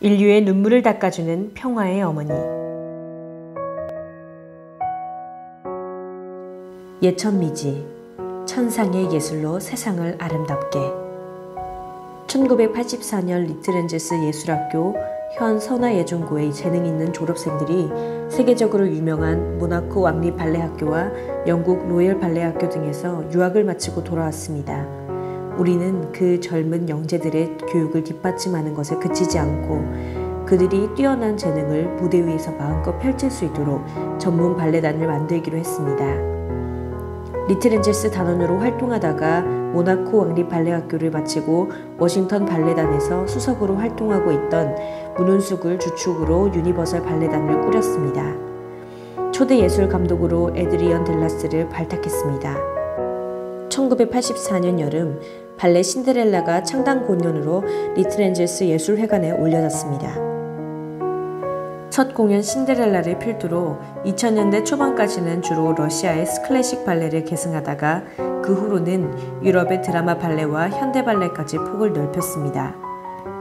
인류의 눈물을 닦아주는 평화의 어머니. 예천미지, 천상의 예술로 세상을 아름답게. 1984년 리틀엔젤스 예술학교 현 선화예중고의 재능 있는 졸업생들이 세계적으로 유명한 모나코 왕립 발레학교와 영국 로열 발레학교 등에서 유학을 마치고 돌아왔습니다. 우리는 그 젊은 영재들의 교육을 뒷받침하는 것에 그치지 않고 그들이 뛰어난 재능을 무대 위에서 마음껏 펼칠 수 있도록 전문 발레단을 만들기로 했습니다. 리틀엔젤스 단원으로 활동하다가 모나코 왕립 발레학교를 마치고 워싱턴 발레단에서 수석으로 활동하고 있던 문은숙을 주축으로 유니버설 발레단을 꾸렸습니다. 초대 예술 감독으로 에드리언 델라스를 발탁했습니다. 1984년 여름 발레 신데렐라가 창단 공연으로 리틀엔젤스 예술회관에 올려졌습니다. 첫 공연 신데렐라를 필두로 2000년대 초반까지는 주로 러시아의 클래식 발레를 계승하다가 그 후로는 유럽의 드라마 발레와 현대 발레까지 폭을 넓혔습니다.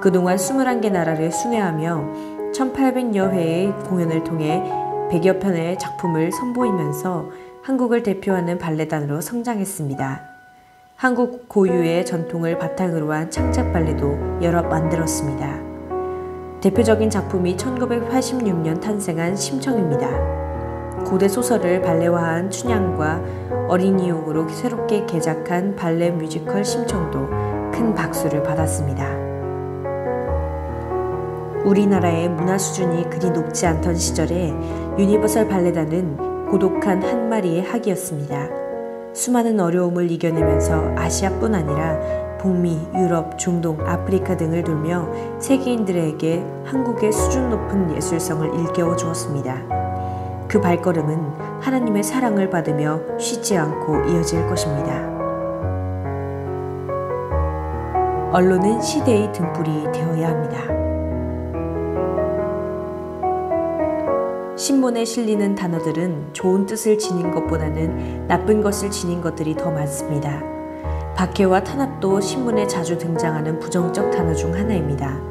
그동안 21개 나라를 순회하며 1800여 회의 공연을 통해 100여 편의 작품을 선보이면서 한국을 대표하는 발레단으로 성장했습니다. 한국 고유의 전통을 바탕으로 한 창작 발레도 여러 만들었습니다. 대표적인 작품이 1986년 탄생한 심청입니다. 고대 소설을 발레화한 춘향과 어린이용으로 새롭게 개작한 발레 뮤지컬 심청도 큰 박수를 받았습니다. 우리나라의 문화 수준이 그리 높지 않던 시절에 유니버설 발레단은 고독한 한 마리의 학이었습니다. 수많은 어려움을 이겨내면서 아시아뿐 아니라 북미, 유럽, 중동, 아프리카 등을 돌며 세계인들에게 한국의 수준 높은 예술성을 일깨워 주었습니다. 그 발걸음은 하나님의 사랑을 받으며 쉬지 않고 이어질 것입니다. 언론은 시대의 등불이 되어야 합니다. 신문에 실리는 단어들은 좋은 뜻을 지닌 것보다는 나쁜 것을 지닌 것들이 더 많습니다. 박해와 탄압도 신문에 자주 등장하는 부정적 단어 중 하나입니다.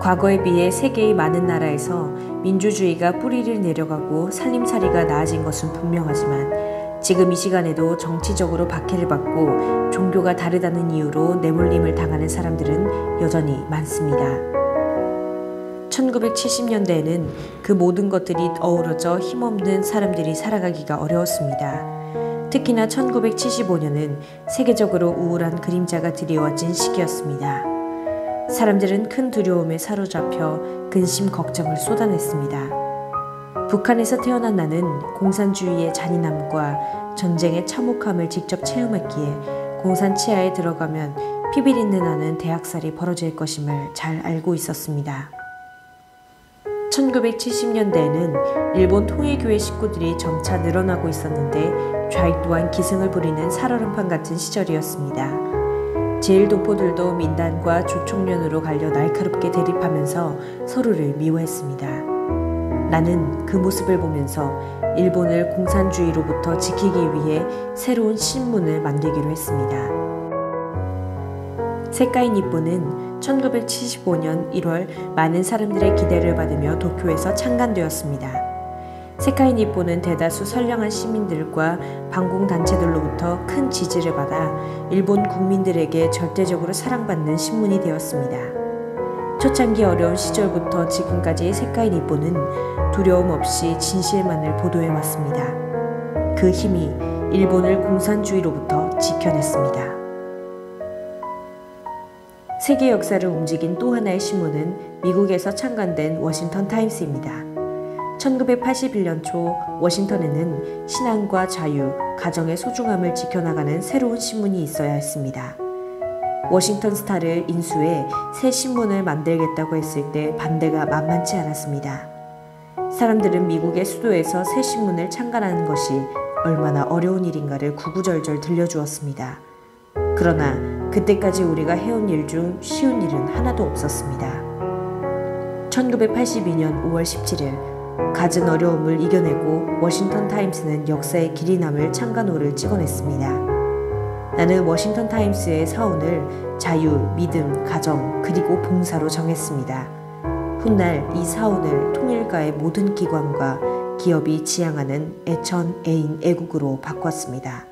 과거에 비해 세계의 많은 나라에서 민주주의가 뿌리를 내려가고 살림살이가 나아진 것은 분명하지만 지금 이 시간에도 정치적으로 박해를 받고 종교가 다르다는 이유로 내몰림을 당하는 사람들은 여전히 많습니다. 1970년대에는 그 모든 것들이 어우러져 힘없는 사람들이 살아가기가 어려웠습니다. 특히나 1975년은 세계적으로 우울한 그림자가 드리워진 시기였습니다. 사람들은 큰 두려움에 사로잡혀 근심 걱정을 쏟아냈습니다. 북한에서 태어난 나는 공산주의의 잔인함과 전쟁의 참혹함을 직접 체험했기에 공산 치하에 들어가면 피비린내 나는 대학살이 벌어질 것임을 잘 알고 있었습니다. 1970년대에는 일본 통일교회 식구들이 점차 늘어나고 있었는데 좌익 또한 기승을 부리는 살얼음판 같은 시절이었습니다. 제1동포들도 민단과 조총련으로 갈려 날카롭게 대립하면서 서로를 미워했습니다. 나는 그 모습을 보면서 일본을 공산주의로부터 지키기 위해 새로운 신문을 만들기로 했습니다. 세카이 니폰은 1975년 1월 많은 사람들의 기대를 받으며 도쿄에서 창간되었습니다. 세카이 니폰은 대다수 선량한 시민들과 반공단체들로부터 큰 지지를 받아 일본 국민들에게 절대적으로 사랑받는 신문이 되었습니다. 초창기 어려운 시절부터 지금까지의 세카이 니폰은 두려움 없이 진실만을 보도해왔습니다. 그 힘이 일본을 공산주의로부터 지켜냈습니다. 세계 역사를 움직인 또 하나의 신문은 미국에서 창간된 워싱턴 타임스입니다. 1981년 초 워싱턴에는 신앙과 자유, 가정의 소중함을 지켜나가는 새로운 신문이 있어야 했습니다. 워싱턴 스타를 인수해 새 신문을 만들겠다고 했을 때 반대가 만만치 않았습니다. 사람들은 미국의 수도에서 새 신문을 창간하는 것이 얼마나 어려운 일인가를 구구절절 들려주었습니다. 그러나 그때까지 우리가 해온 일 중 쉬운 일은 하나도 없었습니다. 1982년 5월 17일 갖은 어려움을 이겨내고 워싱턴 타임스는 역사의 길이 남을 창간호를 찍어냈습니다. 나는 워싱턴 타임스의 사원을 자유, 믿음, 가정, 그리고 봉사로 정했습니다. 훗날 이 사원을 통일가의 모든 기관과 기업이 지향하는 애천, 애국으로 바꿨습니다.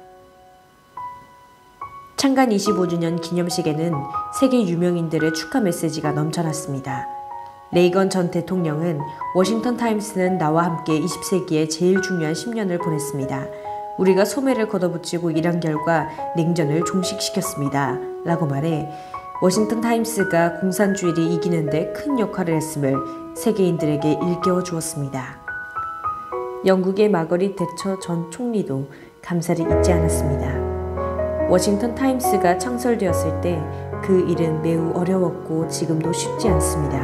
창간 25주년 기념식에는 세계 유명인들의 축하 메시지가 넘쳐났습니다. 레이건 전 대통령은 워싱턴 타임스는 나와 함께 20세기의 제일 중요한 10년을 보냈습니다. 우리가 소매를 걷어붙이고 일한 결과 냉전을 종식시켰습니다. 라고 말해 워싱턴 타임스가 공산주의를 이기는데 큰 역할을 했음을 세계인들에게 일깨워 주었습니다. 영국의 마거릿 대처 전 총리도 감사를 잊지 않았습니다. 워싱턴 타임스가 창설되었을 때 그 일은 매우 어려웠고 지금도 쉽지 않습니다.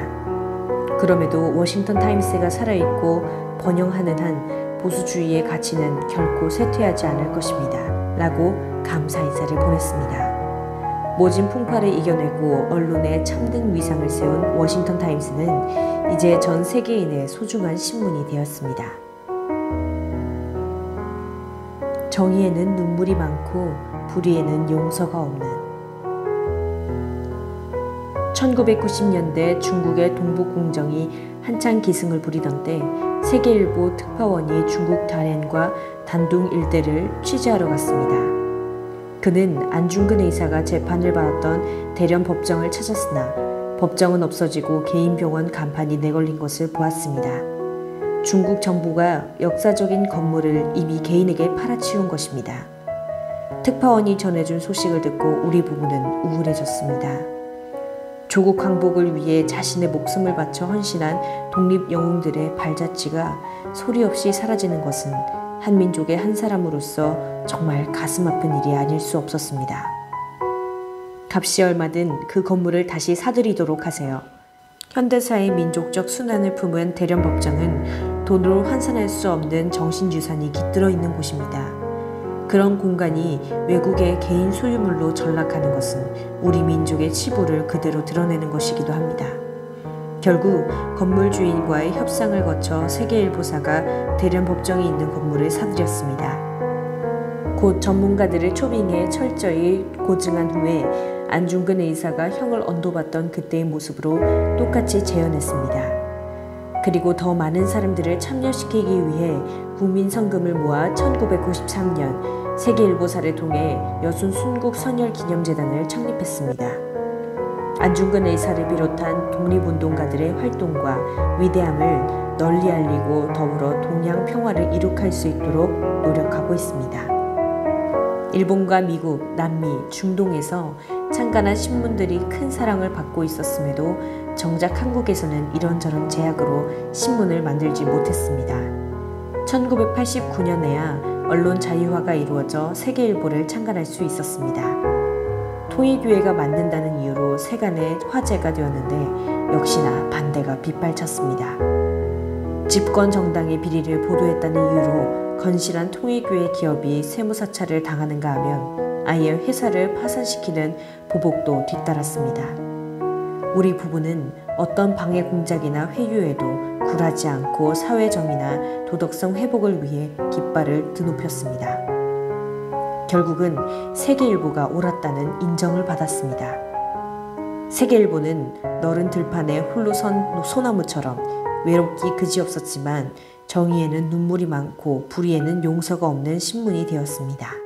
그럼에도 워싱턴 타임스가 살아있고 번영하는 한 보수주의의 가치는 결코 쇠퇴하지 않을 것입니다. 라고 감사 인사를 보냈습니다. 모진 풍파를 이겨내고 언론에 참된 위상을 세운 워싱턴 타임스는 이제 전 세계인의 소중한 신문이 되었습니다. 정의에는 눈물이 많고 불의에는 용서가 없는 1990년대 중국의 동북공정이 한창 기승을 부리던 때 세계일보 특파원이 중국 다롄과 단둥 일대를 취재하러 갔습니다. 그는 안중근 의사가 재판을 받았던 대련 법정을 찾았으나 법정은 없어지고 개인 병원 간판이 내걸린 것을 보았습니다. 중국 정부가 역사적인 건물을 이미 개인에게 팔아치운 것입니다. 특파원이 전해준 소식을 듣고 우리 부부는 우울해졌습니다. 조국 항복을 위해 자신의 목숨을 바쳐 헌신한 독립 영웅들의 발자취가 소리 없이 사라지는 것은 한민족의 한 사람으로서 정말 가슴 아픈 일이 아닐 수 없었습니다. 값이 얼마든 그 건물을 다시 사들이도록 하세요. 현대사의 민족적 순환을 품은 대련법정은 돈으로 환산할 수 없는 정신유산이 깃들어 있는 곳입니다. 그런 공간이 외국의 개인 소유물로 전락하는 것은 우리 민족의 치부를 그대로 드러내는 것이기도 합니다. 결국 건물 주인과의 협상을 거쳐 세계일보사가 대련법정이 있는 건물을 사들였습니다. 곧 전문가들을 초빙해 철저히 고증한 후에 안중근 의사가 형을 언도받던 그때의 모습으로 똑같이 재현했습니다. 그리고 더 많은 사람들을 참여시키기 위해 국민성금을 모아 1993년 세계일보사를 통해 여순 순국선열기념재단을 창립했습니다. 안중근 의사를 비롯한 독립운동가들의 활동과 위대함을 널리 알리고 더불어 동양 평화를 이룩할 수 있도록 노력하고 있습니다. 일본과 미국, 남미, 중동에서 창간한 신문들이 큰 사랑을 받고 있었음에도 정작 한국에서는 이런저런 제약으로 신문을 만들지 못했습니다. 1989년에야 언론 자유화가 이루어져 세계일보를 창간할 수 있었습니다. 통일교회가 만든다는 이유로 세간의 화제가 되었는데 역시나 반대가 빗발쳤습니다. 집권 정당의 비리를 보도했다는 이유로 건실한 통일교회 기업이 세무사찰을 당하는가 하면 아예 회사를 파산시키는 보복도 뒤따랐습니다. 우리 부부는 어떤 방해 공작이나 회유에도 굴하지 않고 사회정의나 도덕성 회복을 위해 깃발을 드높였습니다. 결국은 세계일보가 옳았다는 인정을 받았습니다. 세계일보는 너른 들판에 홀로 선 소나무처럼 외롭기 그지없었지만 정의에는 눈물이 많고 불의에는 용서가 없는 신문이 되었습니다.